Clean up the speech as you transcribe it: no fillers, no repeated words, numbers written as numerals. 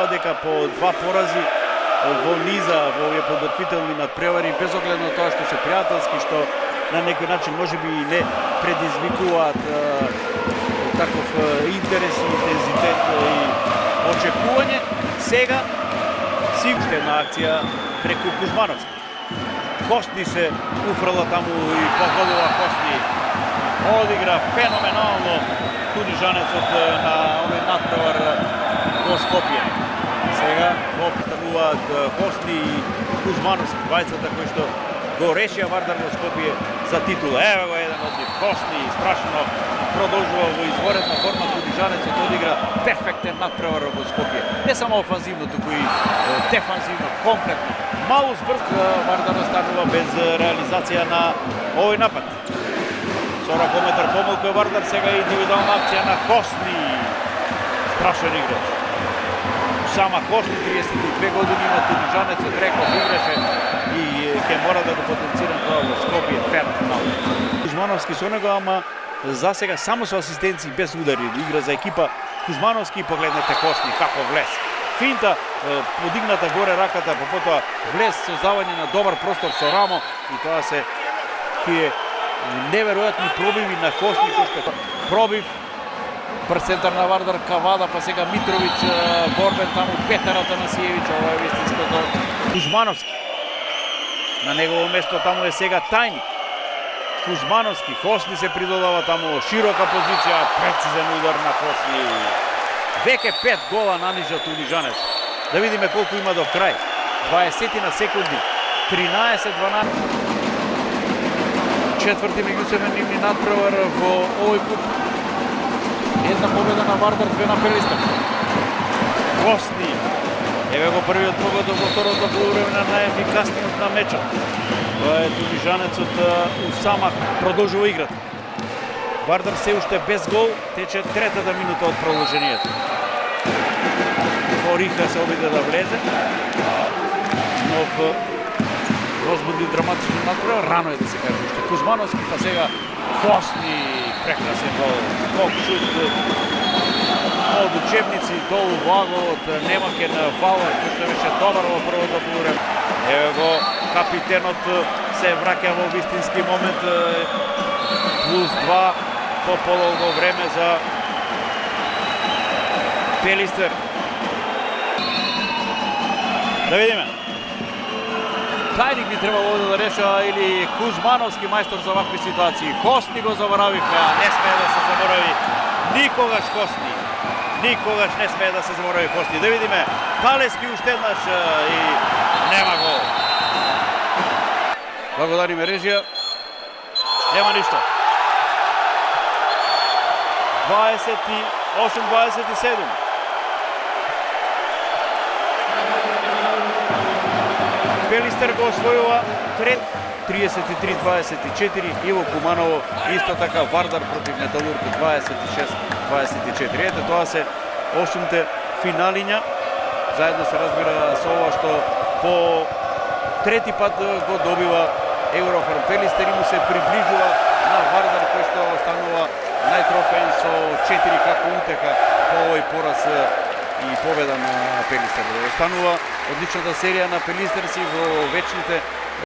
кажуваа дека по 2 порази во низа во овие подготвителни надпревари, без оглед на тоа што се пријателски, што на некој начин можеби и не предизвикуваат таков интерес, интензитет и очекување, сега сигурно една акција преку Кузмановски. Костни се уфрла таму и погодила Костни. Одигра феноменално тунижанецот на овој надпревар во Скопје. Сега го представуваат Костни и Кузмановски, двајцата кои што го решија Вардар во Скопје за титула. Еве го еден од нив, Костни, страшно продолжува во изворедна форма. Тунижанецот одигра перфектен надпревар во Скопје. Не само офанзивно, туку и дефанзивно, комплетно. Малку збрз Вардар останува без реализација на овој напад. Со ракометар помалку е Вардар, сега индивидуална акција на Костни. Страшен играч. Сама Костни, 32 години има, тунижанецот реков играше и ќе мора да го потенцирам тоа во Скопје, феноменално. Кузмановски со него, ама за сега само со асистенции, без удари, игра за екипа. Кузмановски, погледнете Костни како влез. Финта, подигната горе раката, потоа влез, создавање на добар простор со рамо и тоа се тие неверојатни пробиви на Костни, кој што пробив центар на Вардар, Кавада, па сега Митровиќ, борбен таму, Петар Атанасиевиќ, ова е вистинското. Кузмановски. На негово место таму е сега Тајник. Кузмановски, Костни се придодава таму, широка позиција, прецизен удар на Костни. Веќе 5 гола нанижа тунижанец. Да видиме колку има до крај. 20 на секунди. 13-12. Четврти меѓусебни надпревар во овој куп. Една победа на Вардар, 2 на Пелистер. Костни. Еве го првиот погодок во второто полувреме на најефикасниот на мечот. Тоа е тунижанецот Усама. Продолжува играта. Вардар се уште без гол, тече третата минута од продолжението. Ориха се обиде да влезе, но возбуди драматичен надпревар, рано е да се каже уште. Кузмановски, па сега Костни, прекрасен гол, скок, шут од учебници долу во аголот, Немакен Валар, кој што беше добар во првото полувреме. Еве го капитенот се враќа во вистински момент, плюс 2 по половно време за Пелистер. Да видиме. Тајник би требало овде да решава или Кузмановски, мајстор за вакви ситуации. Костни го заборавивме, а не смее да се заборави никогаш Костни. Никогаш не смее да се заборави Костни. Да видиме, Талески уште еднаш и нема гол. Благодариме режија. Нема ништо. 28-27. Пелистер го освојува пред 33-24. Иво Куманово, исто така Вардар против Металург 26-24. Ете, тоа се 8-те финалиња. Заедно се разбира со ова што по трети пат го добива Еврофарм. Пелистер му се приближува на Вардар, кој што останува најтрофеен со 4 како утеха по овој пораз и победа на Пелистер. Останува одличната серија на Пелистерси во вечните